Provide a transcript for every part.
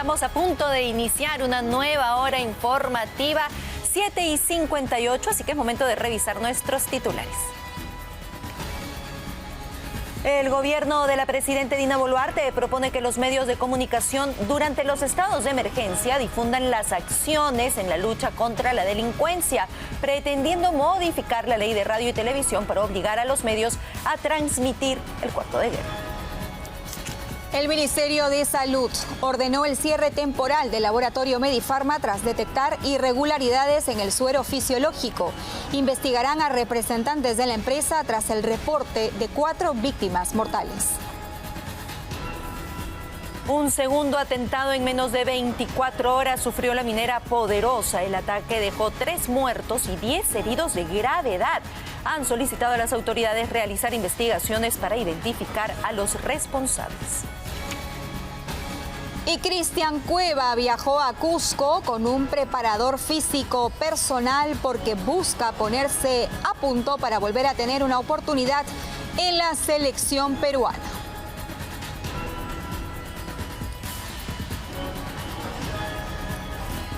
Estamos a punto de iniciar una nueva hora informativa, 7:58, así que es momento de revisar nuestros titulares. El gobierno de la presidenta Dina Boluarte propone que los medios de comunicación durante los estados de emergencia difundan las acciones en la lucha contra la delincuencia, pretendiendo modificar la ley de radio y televisión para obligar a los medios a transmitir el cuarto de guerra. El Ministerio de Salud ordenó el cierre temporal del laboratorio Medifarma tras detectar irregularidades en el suero fisiológico. Investigarán a representantes de la empresa tras el reporte de 4 víctimas mortales. Un segundo atentado en menos de 24 horas sufrió la minera Poderosa. El ataque dejó 3 muertos y 10 heridos de gravedad. Han solicitado a las autoridades realizar investigaciones para identificar a los responsables. Y Cristian Cueva viajó a Cusco con un preparador físico personal porque busca ponerse a punto para volver a tener una oportunidad en la selección peruana.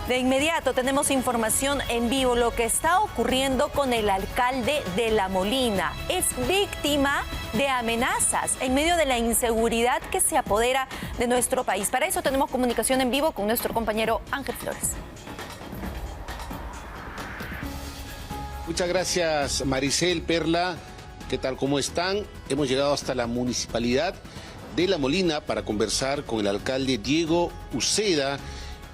De inmediato tenemos información en vivo, lo que está ocurriendo con el alcalde de La Molina. Es víctima de amenazas en medio de la inseguridad que se apodera de nuestro país. Para eso tenemos comunicación en vivo con nuestro compañero Ángel Flores. Muchas gracias, Maricel, Perla. ¿Qué tal? ¿Cómo están? Hemos llegado hasta la municipalidad de La Molina para conversar con el alcalde Diego Uceda.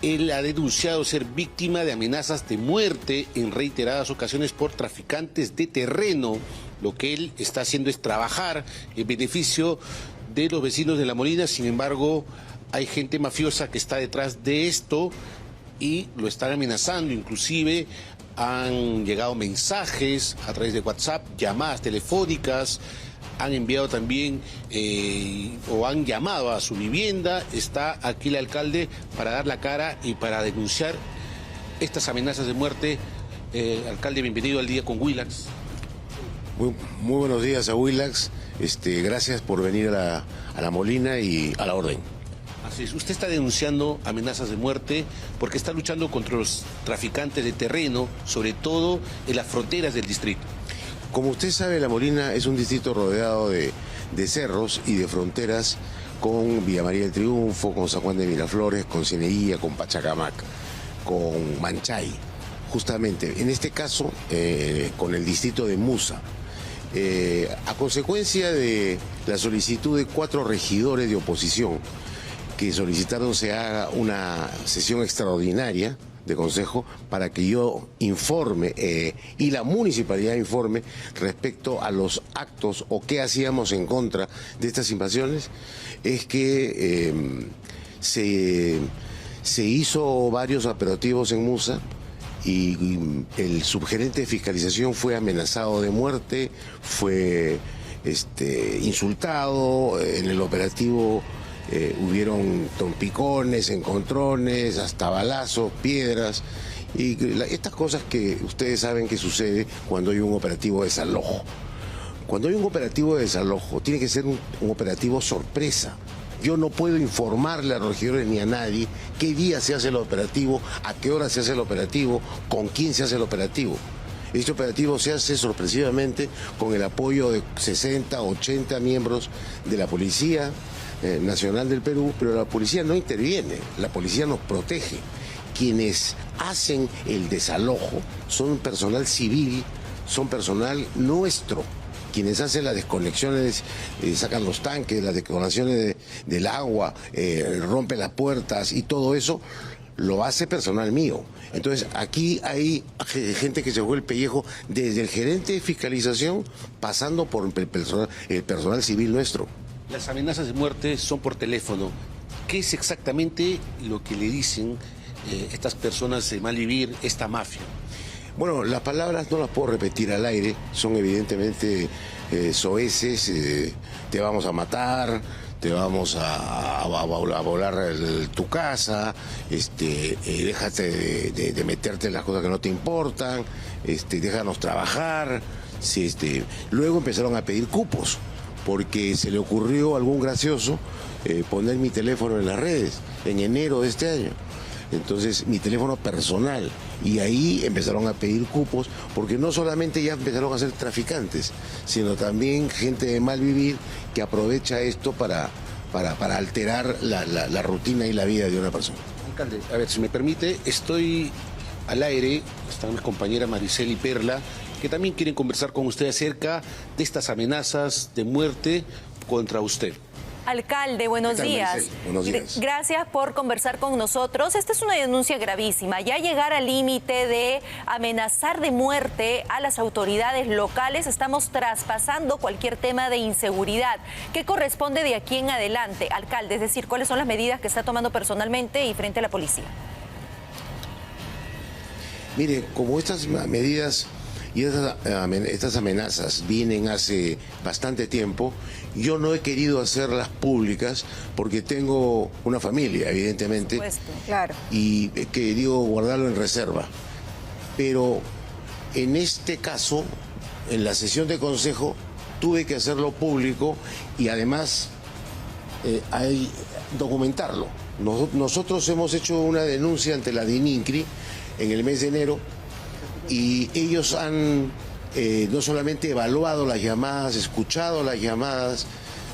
Él ha denunciado ser víctima de amenazas de muerte en reiteradas ocasiones por traficantes de terreno. Lo que él está haciendo es trabajar en beneficio de los vecinos de La Molina. Sin embargo, hay gente mafiosa que está detrás de esto y lo están amenazando. Inclusive han llegado mensajes a través de WhatsApp, llamadas telefónicas. Han enviado también o han llamado a su vivienda. Está aquí el alcalde para dar la cara y para denunciar estas amenazas de muerte. Alcalde, bienvenido al Día con Willax. Muy buenos días a Willax. Gracias por venir a La Molina y a la orden. Así es. Usted está denunciando amenazas de muerte porque está luchando contra los traficantes de terreno, sobre todo en las fronteras del distrito. Como usted sabe, La Molina es un distrito rodeado de cerros y de fronteras con Villa María del Triunfo, con San Juan de Miraflores, con Cieneguilla, con Pachacamac, con Manchay. Justamente, en este caso, con el distrito de Musa. A consecuencia de la solicitud de 4 regidores de oposición que solicitaron se haga una sesión extraordinaria de consejo para que yo informe y la municipalidad informe respecto a los actos o qué hacíamos en contra de estas invasiones, es que se hizo varios operativos en Musa y el subgerente de fiscalización fue amenazado de muerte, fue insultado. En el operativo hubieron trompicones, encontrones, hasta balazos, piedras y estas cosas que ustedes saben que sucede cuando hay un operativo de desalojo. Cuando hay un operativo de desalojo tiene que ser un operativo sorpresa. Yo no puedo informarle a los regidores ni a nadie qué día se hace el operativo, a qué hora se hace el operativo, con quién se hace el operativo. Este operativo se hace sorpresivamente con el apoyo de 60, 80 miembros de la Policía Nacional del Perú, pero la policía no interviene, la policía nos protege. Quienes hacen el desalojo son personal civil, son personal nuestro. Quienes hacen las desconexiones, sacan los tanques, las desconexiones del agua, rompen las puertas y todo eso, lo hace personal mío. Entonces aquí hay gente que se juega el pellejo desde el gerente de fiscalización pasando por el personal civil nuestro. Las amenazas de muerte son por teléfono. ¿Qué es exactamente lo que le dicen estas personas de Malvivir, esta mafia? Bueno, las palabras no las puedo repetir al aire, son evidentemente soeces, te vamos a matar, te vamos a volar tu casa, déjate de meterte en las cosas que no te importan, déjanos trabajar. Sí, luego empezaron a pedir cupos, porque se le ocurrió a algún gracioso poner mi teléfono en las redes. en enero de este año. Entonces, mi teléfono personal. Y ahí empezaron a pedir cupos, porque no solamente ya empezaron a ser traficantes, sino también gente de mal vivir que aprovecha esto para alterar la rutina y la vida de una persona. Alcalde, a ver, si me permite, estoy al aire, están mis compañeras Maricel y Perla, que también quieren conversar con usted acerca de estas amenazas de muerte contra usted. Alcalde, buenos días. Maricel? Buenos días. Gracias por conversar con nosotros. Esta es una denuncia gravísima. Ya llegar al límite de amenazar de muerte a las autoridades locales, estamos traspasando cualquier tema de inseguridad. ¿Qué corresponde de aquí en adelante, alcalde? Es decir, ¿cuáles son las medidas que está tomando personalmente y frente a la policía? Mire, como estas medidas y estas amenazas vienen hace bastante tiempo, yo no he querido hacerlas públicas porque tengo una familia, evidentemente, Por supuesto, claro. y he querido guardarlo en reserva. Pero en este caso, en la sesión de consejo, tuve que hacerlo público y además hay documentarlo. Nosotros hemos hecho una denuncia ante la DININCRI en el mes de enero, y ellos han no solamente evaluado las llamadas, escuchado las llamadas,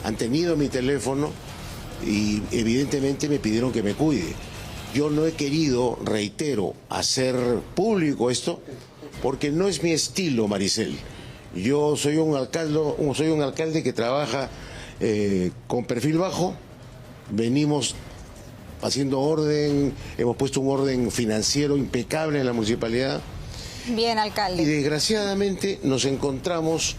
han tenido mi teléfono y evidentemente me pidieron que me cuide. Yo no he querido, reitero, hacer público esto porque no es mi estilo, Maricel. Yo soy un alcalde que trabaja con perfil bajo, venimos haciendo orden, hemos puesto un orden financiero impecable en la municipalidad. Bien, Y alcalde. desgraciadamente nos encontramos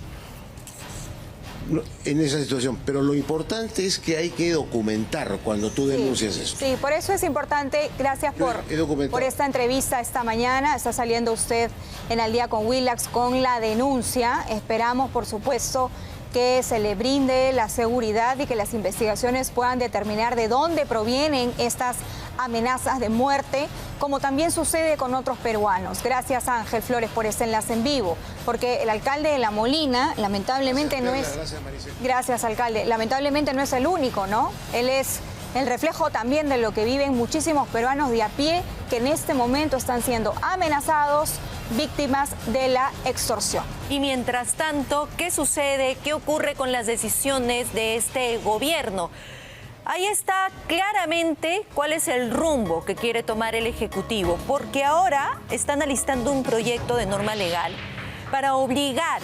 en esa situación. Pero lo importante es que hay que documentar cuando tú denuncias esto. Sí, por eso es importante. Gracias He documentado. por esta entrevista esta mañana. Está saliendo usted en Al Día con Willax con la denuncia. Esperamos, por supuesto, que se le brinde la seguridad y que las investigaciones puedan determinar de dónde provienen estas amenazas de muerte, como también sucede con otros peruanos. Gracias, Ángel Flores, por este enlace en vivo, porque el alcalde de La Molina, lamentablemente, no es... Gracias, Maricel. Gracias, alcalde. Lamentablemente no es el único, ¿no? Él es el reflejo también de lo que viven muchísimos peruanos de a pie que en este momento están siendo amenazados, víctimas de la extorsión. Y mientras tanto, ¿qué sucede? ¿Qué ocurre con las decisiones de este gobierno? Ahí está claramente cuál es el rumbo que quiere tomar el Ejecutivo, porque ahora están alistando un proyecto de norma legal para obligar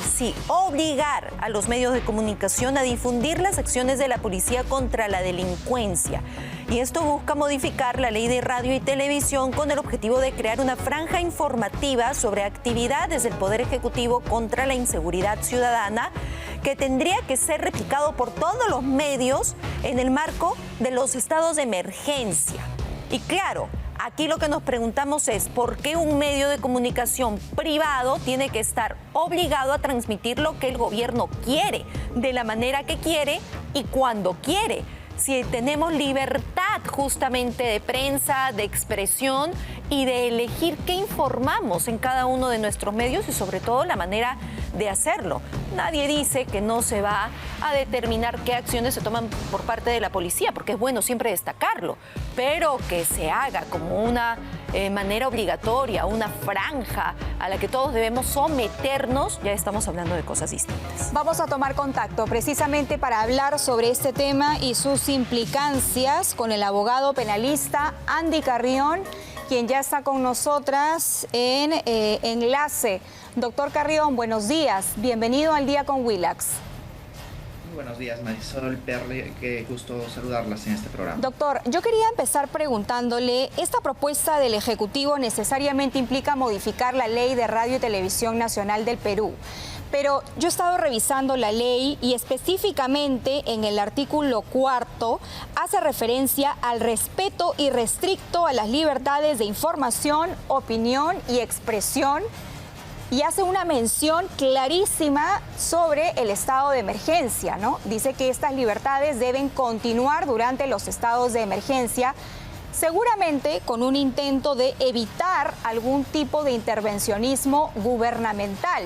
a los medios de comunicación a difundir las acciones de la policía contra la delincuencia. Y esto busca modificar la ley de radio y televisión con el objetivo de crear una franja informativa sobre actividades del Poder Ejecutivo contra la inseguridad ciudadana, que tendría que ser replicado por todos los medios en el marco de los estados de emergencia. Y claro, aquí lo que nos preguntamos es ¿por qué un medio de comunicación privado tiene que estar obligado a transmitir lo que el gobierno quiere, de la manera que quiere y cuando quiere? Si tenemos libertad justamente de prensa, de expresión y de elegir qué informamos en cada uno de nuestros medios y sobre todo la manera de hacerlo. Nadie dice que no se va a determinar qué acciones se toman por parte de la policía, porque es bueno siempre destacarlo, pero que se haga como una manera obligatoria, una franja a la que todos debemos someternos, ya estamos hablando de cosas distintas. Vamos a tomar contacto precisamente para hablar sobre este tema y sus implicancias con el abogado penalista Andy Carrión, quien ya está con nosotras en enlace. Doctor Carrión, buenos días. Bienvenido al Día con Willax. Muy buenos días, Marisol, Perle, qué gusto saludarlas en este programa. Doctor, yo quería empezar preguntándole, ¿esta propuesta del Ejecutivo necesariamente implica modificar la Ley de Radio y Televisión Nacional del Perú? Pero yo he estado revisando la ley y específicamente en el artículo 4 hace referencia al respeto irrestricto a las libertades de información, opinión y expresión, y hace una mención clarísima sobre el estado de emergencia, ¿no? Dice que estas libertades deben continuar durante los estados de emergencia, seguramente con un intento de evitar algún tipo de intervencionismo gubernamental.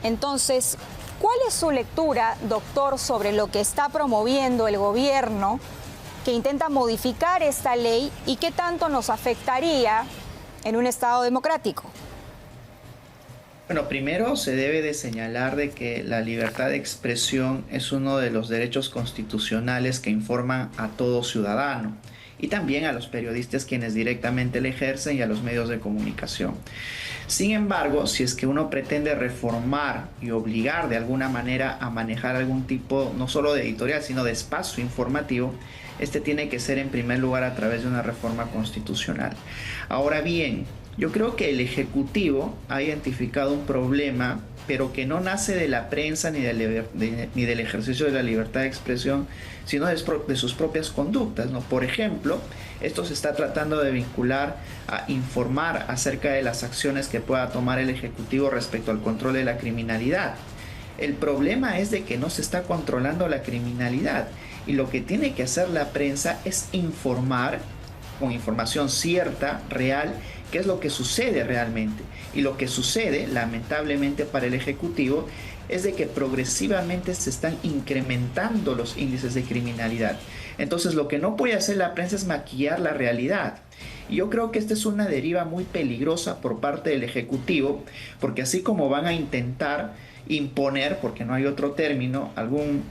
Entonces, ¿cuál es su lectura, doctor, sobre lo que está promoviendo el gobierno, que intenta modificar esta ley y qué tanto nos afectaría en un Estado democrático. Bueno, primero se debe de señalar de que la libertad de expresión es uno de los derechos constitucionales que informan a todo ciudadano y también a los periodistas quienes directamente le ejercen y a los medios de comunicación. Sin embargo, si es que uno pretende reformar y obligar de alguna manera a manejar algún tipo, no solo de editorial, sino de espacio informativo, este tiene que ser en primer lugar a través de una reforma constitucional. Ahora bien, yo creo que el Ejecutivo ha identificado un problema, pero que no nace de la prensa ni del ejercicio de la libertad de expresión, sino de sus propias conductas, ¿no? Por ejemplo, esto se está tratando de vincular a informar acerca de las acciones que pueda tomar el Ejecutivo respecto al control de la criminalidad. El problema es de que no se está controlando la criminalidad y lo que tiene que hacer la prensa es informar con información cierta, real, qué es lo que sucede realmente. Y lo que sucede, lamentablemente para el Ejecutivo, es de que progresivamente se están incrementando los índices de criminalidad. Entonces lo que no puede hacer la prensa es maquillar la realidad. Y yo creo que esta es una deriva muy peligrosa por parte del Ejecutivo, porque así como van a intentar imponer, porque no hay otro término, algún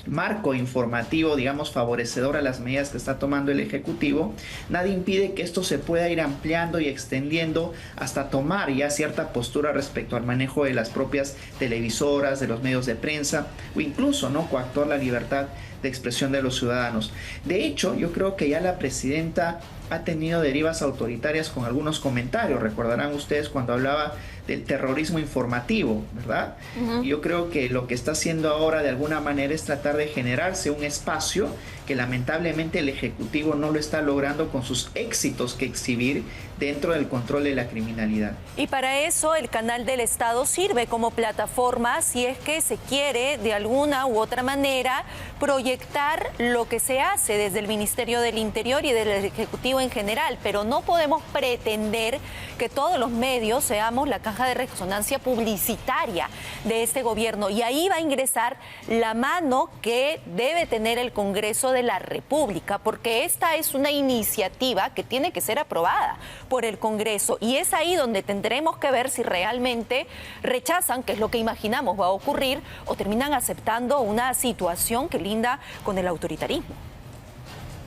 marco informativo, digamos, favorecedor a las medidas que está tomando el Ejecutivo, nadie impide que esto se pueda ir ampliando y extendiendo hasta tomar ya cierta postura respecto al manejo de las propias televisoras, de los medios de prensa o incluso, ¿no?, coactuar la libertad de expresión de los ciudadanos. De hecho, yo creo que ya la presidenta ha tenido derivas autoritarias con algunos comentarios. Recordarán ustedes cuando hablaba del terrorismo informativo, ¿verdad? Yo creo que lo que está haciendo ahora de alguna manera es tratar de generarse un espacio que lamentablemente el Ejecutivo no lo está logrando con sus éxitos que exhibir dentro del control de la criminalidad. Y para eso el Canal del Estado sirve como plataforma si es que se quiere de alguna u otra manera proyectar lo que se hace desde el Ministerio del Interior y del Ejecutivo en general, pero no podemos pretender que todos los medios seamos la caja de resonancia publicitaria de este gobierno, y ahí va a ingresar la mano que debe tener el Congreso de la República, porque esta es una iniciativa que tiene que ser aprobada por el Congreso, y es ahí donde tendremos que ver si realmente rechazan, que es lo que imaginamos va a ocurrir, o terminan aceptando una situación que linda con el autoritarismo.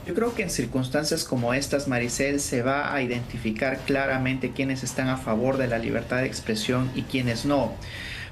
Yo creo que en circunstancias como estas, Maricel, se va a identificar claramente quiénes están a favor de la libertad de expresión y quiénes no.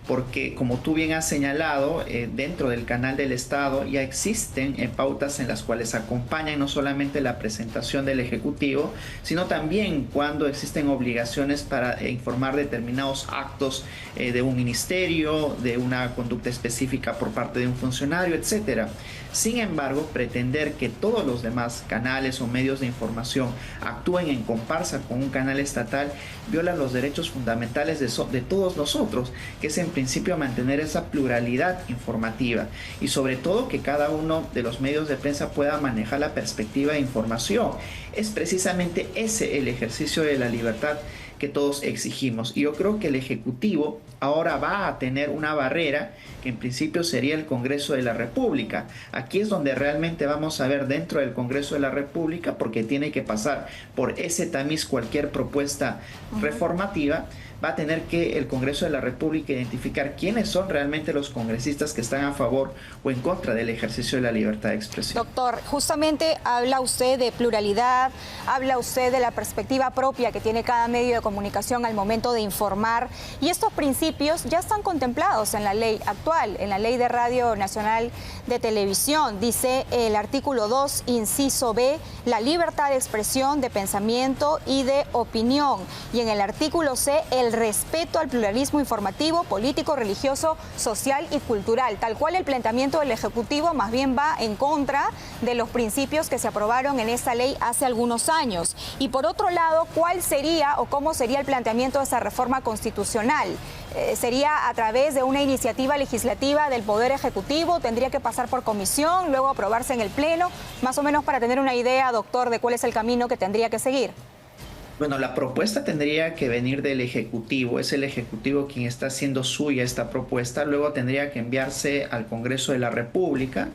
Porque, como tú bien has señalado, dentro del Canal del Estado ya existen pautas en las cuales acompañan no solamente la presentación del Ejecutivo, sino también cuando existen obligaciones para informar determinados actos de un ministerio, de una conducta específica por parte de un funcionario, etc. Sin embargo, pretender que todos los demás canales o medios de información actúen en comparsa con un canal estatal viola los derechos fundamentales de todos nosotros, que es en principio mantener esa pluralidad informativa y sobre todo que cada uno de los medios de prensa pueda manejar la perspectiva de información. Es precisamente ese el ejercicio de la libertad que todos exigimos. Y yo creo que el Ejecutivo ahora va a tener una barrera que en principio sería el Congreso de la República. Aquí es donde realmente vamos a ver dentro del Congreso de la República, porque tiene que pasar por ese tamiz cualquier propuesta reformativa. Va a tener que el Congreso de la República identificar quiénes son realmente los congresistas que están a favor o en contra del ejercicio de la libertad de expresión. Doctor, justamente habla usted de pluralidad, habla usted de la perspectiva propia que tiene cada medio de comunicación al momento de informar, y estos principios ya están contemplados en la ley actual, en la Ley de Radio Nacional de Televisión. Dice el artículo 2, inciso B, la libertad de expresión, de pensamiento y de opinión. Y en el artículo C, el respeto al pluralismo informativo, político, religioso, social y cultural. Tal cual el planteamiento del Ejecutivo más bien va en contra de los principios que se aprobaron en esta ley hace algunos años. Y por otro lado, ¿cuál sería o cómo sería el planteamiento de esa reforma constitucional? ¿Sería a través de una iniciativa legislativa del Poder Ejecutivo? ¿Tendría que pasar por comisión, luego aprobarse en el Pleno? Más o menos para tener una idea, doctor, de cuál es el camino que tendría que seguir. Bueno, la propuesta tendría que venir del Ejecutivo. Es el Ejecutivo quien está haciendo suya esta propuesta. Luego tendría que enviarse al Congreso de la República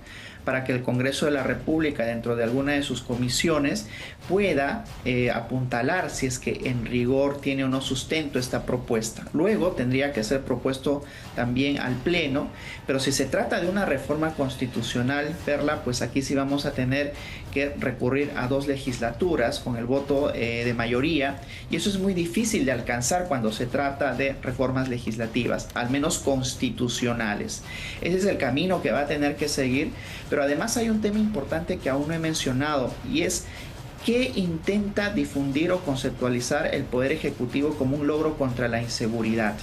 para que el Congreso de la República, dentro de alguna de sus comisiones, pueda apuntalar si es que en rigor tiene o no sustento esta propuesta. Luego tendría que ser propuesto también al Pleno, pero si se trata de una reforma constitucional, Perla, pues aquí sí vamos a tener que recurrir a 2 legislaturas con el voto de mayoría, y eso es muy difícil de alcanzar cuando se trata de reformas legislativas, al menos constitucionales. Ese es el camino que va a tener que seguir, pero además hay un tema importante que aún no he mencionado, y es que intenta difundir o conceptualizar el Poder Ejecutivo como un logro contra la inseguridad.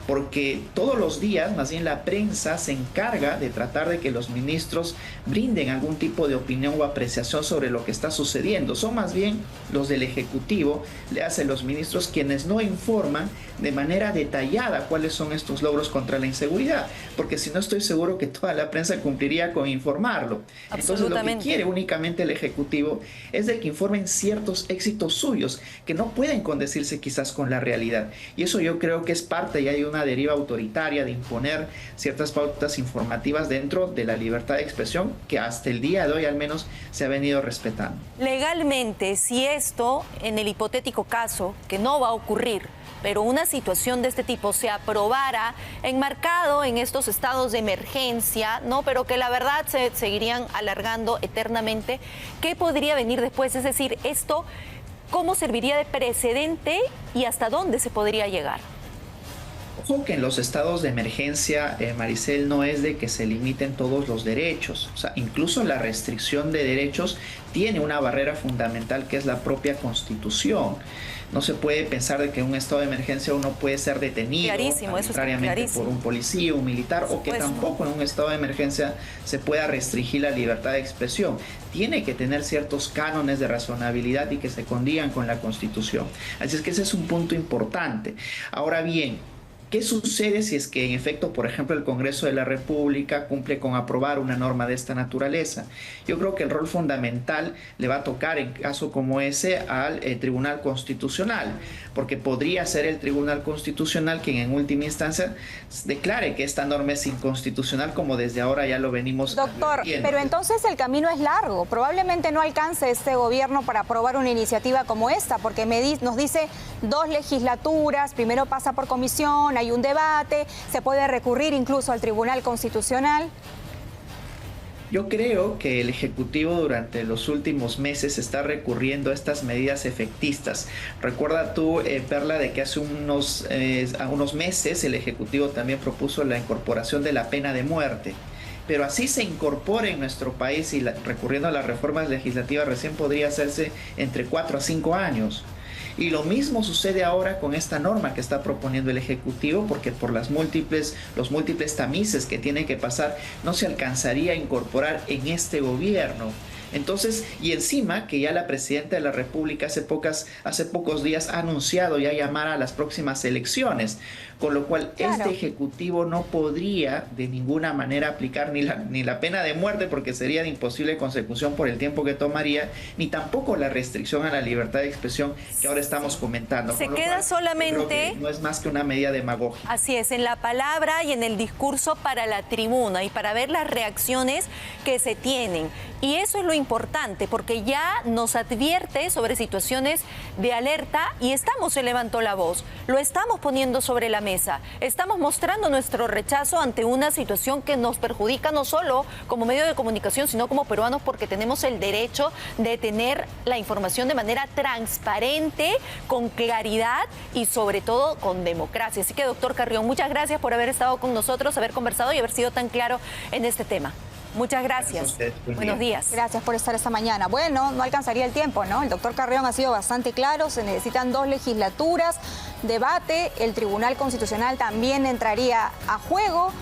Porque todos los días, más bien la prensa se encarga de tratar de que los ministros brinden algún tipo de opinión o apreciación sobre lo que está sucediendo. Son más bien los del Ejecutivo, le hacen los ministros, quienes no informan de manera detallada cuáles son estos logros contra la inseguridad. Porque si no, estoy seguro que toda la prensa cumpliría con informarlo. Entonces lo que quiere únicamente el Ejecutivo es de que informen ciertos éxitos suyos que no pueden condecirse quizás con la realidad. Y eso yo creo que es parte, y hay una deriva autoritaria de imponer ciertas pautas informativas dentro de la libertad de expresión que hasta el día de hoy al menos se ha venido respetando. Legalmente, si esto, en el hipotético caso, que no va a ocurrir, pero una situación de este tipo se aprobara enmarcado en estos estados de emergencia, ¿no? Pero que la verdad se seguirían alargando eternamente, ¿qué podría venir después? Es decir, esto, ¿cómo serviría de precedente y hasta dónde se podría llegar? Ojo que en los estados de emergencia, Maricel, no es de que se limiten todos los derechos. O sea, incluso la restricción de derechos tiene una barrera fundamental que es la propia Constitución. No se puede pensar de que en un estado de emergencia uno puede ser detenido arbitrariamente por un policía, un militar, o que tampoco en un estado de emergencia se pueda restringir la libertad de expresión. Tiene que tener ciertos cánones de razonabilidad y que se condigan con la Constitución. Así es que ese es un punto importante. Ahora bien, ¿qué sucede si es que en efecto, por ejemplo, el Congreso de la República cumple con aprobar una norma de esta naturaleza? Yo creo que el rol fundamental le va a tocar en caso como ese al Tribunal Constitucional, porque podría ser el Tribunal Constitucional quien en última instancia declare que esta norma es inconstitucional, como desde ahora ya lo venimos Doctor, advirtiendo. pero entonces el camino es largo. Probablemente no alcance este gobierno para aprobar una iniciativa como esta, porque nos dice 2 legislaturas, primero pasa por comisión, hay un debate, se puede recurrir incluso al Tribunal Constitucional. Yo creo que el Ejecutivo durante los últimos meses está recurriendo a estas medidas efectistas. Recuerda tú, Perla, de que hace unos meses el Ejecutivo también propuso la incorporación de la pena de muerte. Pero así se incorpore en nuestro país y recurriendo a las reformas legislativas recién podría hacerse entre 4 a 5 años. Y lo mismo sucede ahora con esta norma que está proponiendo el Ejecutivo, porque por los múltiples tamices que tiene que pasar, no se alcanzaría a incorporar en este gobierno. Entonces, y encima que ya la presidenta de la República hace pocos días ha anunciado ya llamar a las próximas elecciones, con lo cual este Ejecutivo no podría de ninguna manera aplicar ni la pena de muerte, porque sería de imposible consecución por el tiempo que tomaría, ni tampoco la restricción a la libertad de expresión que ahora estamos comentando. Se queda solamente, no es más que una medida demagógica. Así es, en la palabra y en el discurso para la tribuna y para ver las reacciones que se tienen. Y eso es lo importante, porque ya nos advierte sobre situaciones de alerta y se levantó la voz, lo estamos poniendo sobre la mesa, estamos mostrando nuestro rechazo ante una situación que nos perjudica no solo como medio de comunicación, sino como peruanos, porque tenemos el derecho de tener la información de manera transparente, con claridad y sobre todo con democracia. Así que, doctor Carrión, muchas gracias por haber estado con nosotros, haber conversado y haber sido tan claro en este tema. Muchas gracias. Buenos días. Gracias por estar esta mañana. Bueno, no alcanzaría el tiempo, ¿no? El doctor Carrión ha sido bastante claro, se necesitan 2 legislaturas, debate, el Tribunal Constitucional también entraría a juego.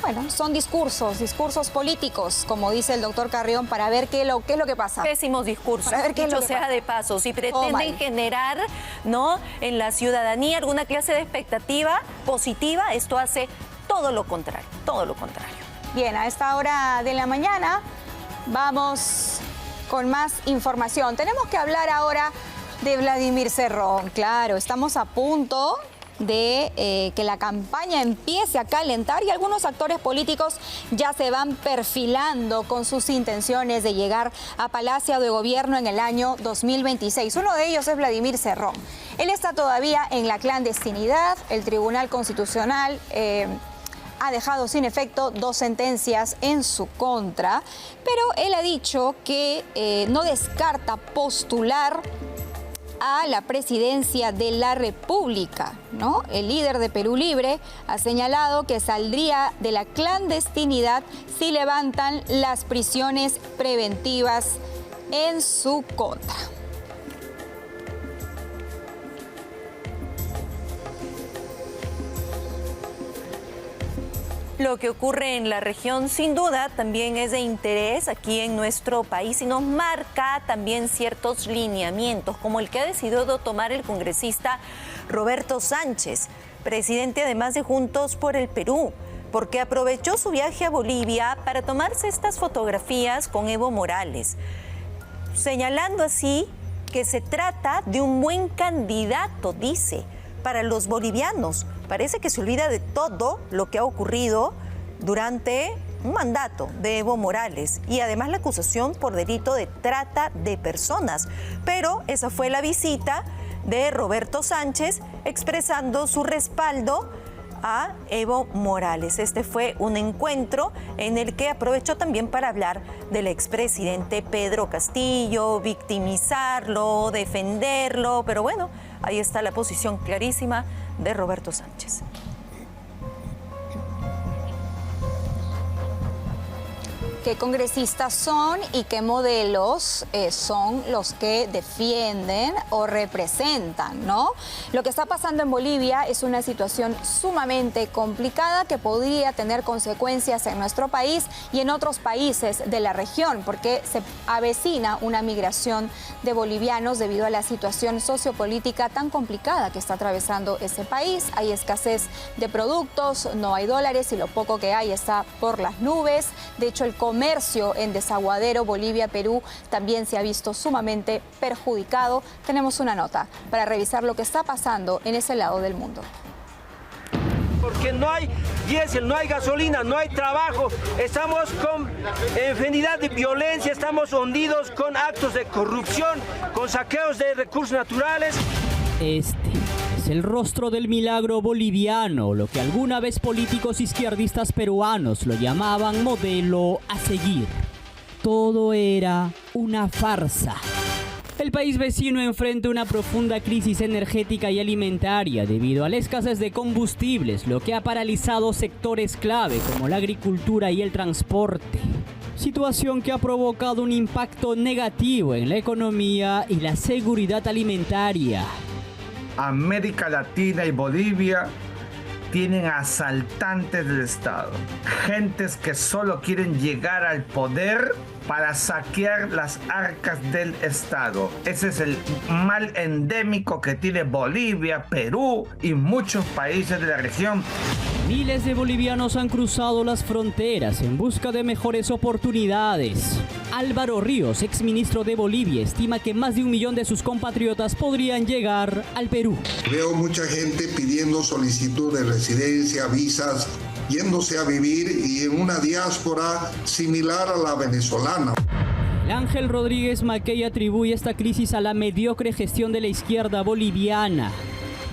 Bueno, son discursos políticos, como dice el doctor Carrión, para ver qué es lo que pasa. Pésimos discursos, para ver qué dicho sea de paso. Si pretenden generar, ¿no?, en la ciudadanía alguna clase de expectativa positiva, esto hace todo lo contrario, todo lo contrario. Bien, a esta hora de la mañana vamos con más información. Tenemos que hablar ahora de Vladimir Cerrón. Claro, estamos a punto de que la campaña empiece a calentar y algunos actores políticos ya se van perfilando con sus intenciones de llegar a Palacio de Gobierno en el año 2026. Uno de ellos es Vladimir Cerrón. Él está todavía en la clandestinidad. El Tribunal Constitucional ha dejado sin efecto 2 sentencias en su contra, pero él ha dicho que no descarta postular a la presidencia de la República, ¿no? El líder de Perú Libre ha señalado que saldría de la clandestinidad si levantan las prisiones preventivas en su contra. Lo que ocurre en la región sin duda también es de interés aquí en nuestro país y nos marca también ciertos lineamientos, como el que ha decidido tomar el congresista Roberto Sánchez, presidente además de Juntos por el Perú, porque aprovechó su viaje a Bolivia para tomarse estas fotografías con Evo Morales, señalando así que se trata de un buen candidato, dice, para los bolivianos. Parece que se olvida de todo lo que ha ocurrido durante un mandato de Evo Morales y además la acusación por delito de trata de personas. Pero esa fue la visita de Roberto Sánchez expresando su respaldo a Evo Morales. Este fue un encuentro en el que aprovechó también para hablar del expresidente Pedro Castillo, victimizarlo, defenderlo, pero bueno, ahí está la posición clarísima de Roberto Sánchez. ¿Qué congresistas son y qué modelos son los que defienden o representan, ¿no? Lo que está pasando en Bolivia es una situación sumamente complicada que podría tener consecuencias en nuestro país y en otros países de la región, porque se avecina una migración de bolivianos debido a la situación sociopolítica tan complicada que está atravesando ese país. Hay escasez de productos, no hay dólares y lo poco que hay está por las nubes. De hecho, el comercio en Desaguadero, Bolivia-Perú, también se ha visto sumamente perjudicado. Tenemos una nota para revisar lo que está pasando en ese lado del mundo. Porque no hay diésel, no hay gasolina, no hay trabajo, estamos con infinidad de violencia, estamos hundidos con actos de corrupción, con saqueos de recursos naturales. Este es el rostro del milagro boliviano, lo que alguna vez políticos izquierdistas peruanos lo llamaban modelo a seguir. Todo era una farsa. El país vecino enfrenta una profunda crisis energética y alimentaria debido a la escasez de combustibles, lo que ha paralizado sectores clave como la agricultura y el transporte. Situación que ha provocado un impacto negativo en la economía y la seguridad alimentaria. América Latina y Bolivia tienen asaltantes del Estado, gentes que solo quieren llegar al poder para saquear las arcas del Estado. Ese es el mal endémico que tiene Bolivia, Perú y muchos países de la región. Miles de bolivianos han cruzado las fronteras en busca de mejores oportunidades. Álvaro Ríos, exministro de Bolivia, estima que más de 1 millón de sus compatriotas podrían llegar al Perú. Veo mucha gente pidiendo solicitud de residencia, visas, yéndose a vivir y en una diáspora similar a la venezolana. Ángel Rodríguez Mackey atribuye esta crisis a la mediocre gestión de la izquierda boliviana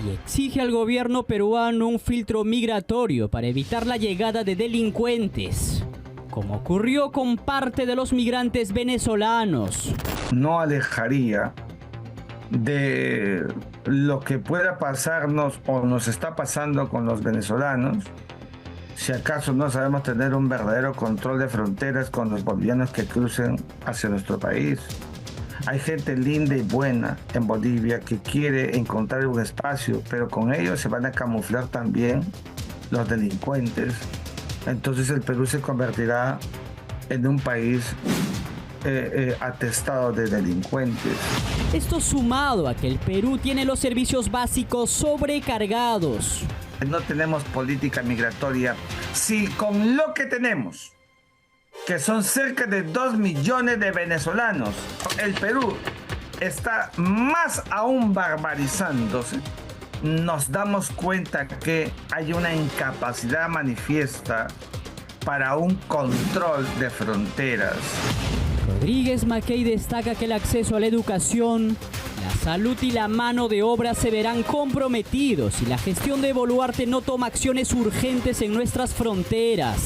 y exige al gobierno peruano un filtro migratorio para evitar la llegada de delincuentes, como ocurrió con parte de los migrantes venezolanos. No alejaría de lo que pueda pasarnos o nos está pasando con los venezolanos, si acaso no sabemos tener un verdadero control de fronteras con los bolivianos que crucen hacia nuestro país. Hay gente linda y buena en Bolivia que quiere encontrar un espacio, pero con ellos se van a camuflar también los delincuentes. Entonces el Perú se convertirá en un país atestado de delincuentes. Esto sumado a que el Perú tiene los servicios básicos sobrecargados. No tenemos política migratoria. Si con lo que tenemos, que son cerca de 2 millones de venezolanos, el Perú está más aún barbarizándose, nos damos cuenta que hay una incapacidad manifiesta para un control de fronteras. Rodríguez Mackey destaca que el acceso a la educación, la salud y la mano de obra se verán comprometidos si la gestión de Boluarte no toma acciones urgentes en nuestras fronteras.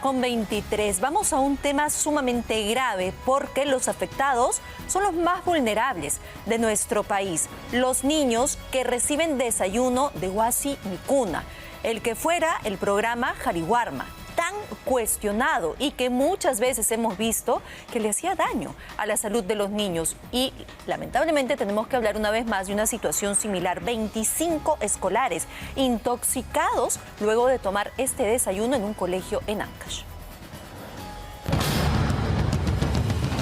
Con 23. Vamos a un tema sumamente grave porque los afectados son los más vulnerables de nuestro país. Los niños que reciben desayuno de Huasi Micuna, el que fuera el programa Jariwarma, tan cuestionado y que muchas veces hemos visto que le hacía daño a la salud de los niños. Y lamentablemente tenemos que hablar una vez más de una situación similar. 25 escolares intoxicados luego de tomar este desayuno en un colegio en Ancash.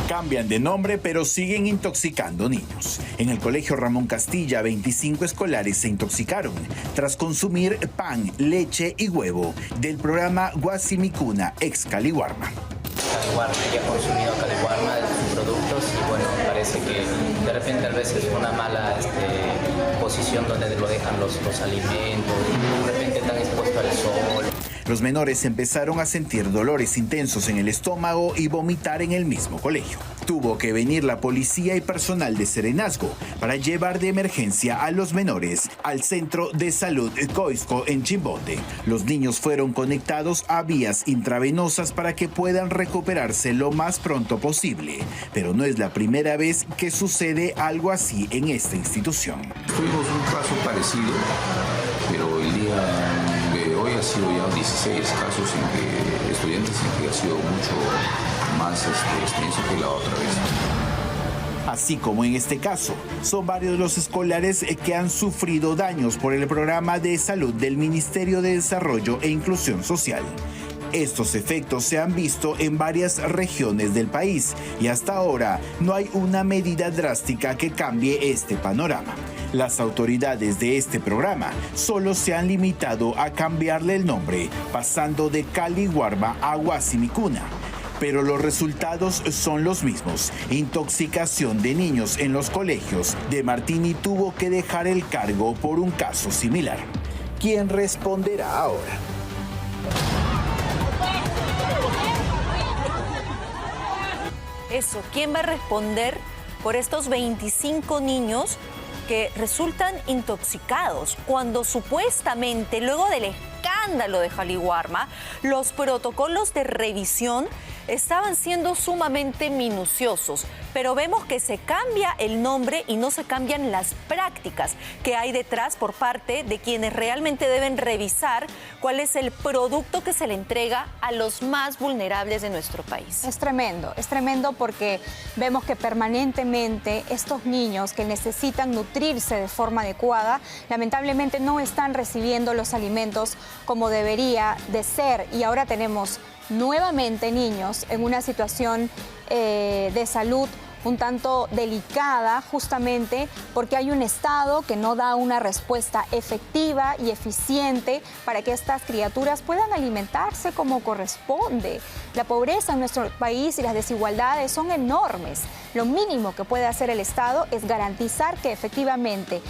Cambian de nombre, pero siguen intoxicando niños. En el colegio Ramón Castilla, 25 escolares se intoxicaron tras consumir pan, leche y huevo del programa Huasi Micuna ex Caliwarma. Caliwarma, ella ha consumido Caliwarma de sus productos y bueno, parece que de repente a veces es una mala posición donde lo dejan los alimentos, de repente están expuestos al sol. Los menores empezaron a sentir dolores intensos en el estómago y vomitar en el mismo colegio. Tuvo que venir la policía y personal de Serenazgo para llevar de emergencia a los menores al centro de salud Coisco en Chimbote. Los niños fueron conectados a vías intravenosas para que puedan recuperarse lo más pronto posible. Pero no es la primera vez que sucede algo así en esta institución. Tuvimos un caso parecido, pero el día de hoy ha sido ya 16 casos en que estudiantes en que ha sido mucho más extenso que la otra vez. Así como en este caso, son varios los escolares que han sufrido daños por el programa de salud del Ministerio de Desarrollo e Inclusión Social. Estos efectos se han visto en varias regiones del país y hasta ahora no hay una medida drástica que cambie este panorama. Las autoridades de este programa solo se han limitado a cambiarle el nombre, pasando de Caliwarma a Huasi Micuna. Pero los resultados son los mismos. Intoxicación de niños en los colegios. De Martini tuvo que dejar el cargo por un caso similar. ¿Quién responderá ahora? Eso, ¿quién va a responder por estos 25 niños que resultan intoxicados cuando supuestamente, luego del escándalo de Jaliwarma, los protocolos de revisión estaban siendo sumamente minuciosos? Pero vemos que se cambia el nombre y no se cambian las prácticas que hay detrás por parte de quienes realmente deben revisar cuál es el producto que se le entrega a los más vulnerables de nuestro país. Es tremendo porque vemos que permanentemente estos niños que necesitan nutrirse de forma adecuada, lamentablemente no están recibiendo los alimentos como debería de ser, y ahora tenemos nuevamente niños en una situación de salud un tanto delicada, justamente porque hay un Estado que no da una respuesta efectiva y eficiente para que estas criaturas puedan alimentarse como corresponde. La pobreza en nuestro país y las desigualdades son enormes. Lo mínimo que puede hacer el Estado es garantizar que efectivamente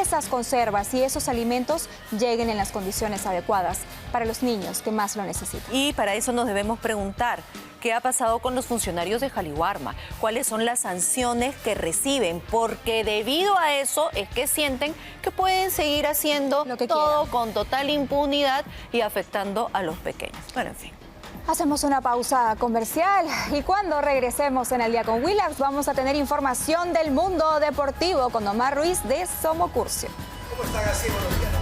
esas conservas y esos alimentos lleguen en las condiciones adecuadas para los niños que más lo necesitan. Y para eso nos debemos preguntar, ¿qué ha pasado con los funcionarios de Jaliwarma? ¿Cuáles son las sanciones que reciben? Porque debido a eso es que sienten que pueden seguir haciendo lo que todo con total impunidad y afectando a los pequeños. Bueno, en fin. Hacemos una pausa comercial y cuando regresemos en El Día con Willax vamos a tener información del mundo deportivo con Omar Ruiz de Somocurcio. ¿Cómo están así? Buenos días.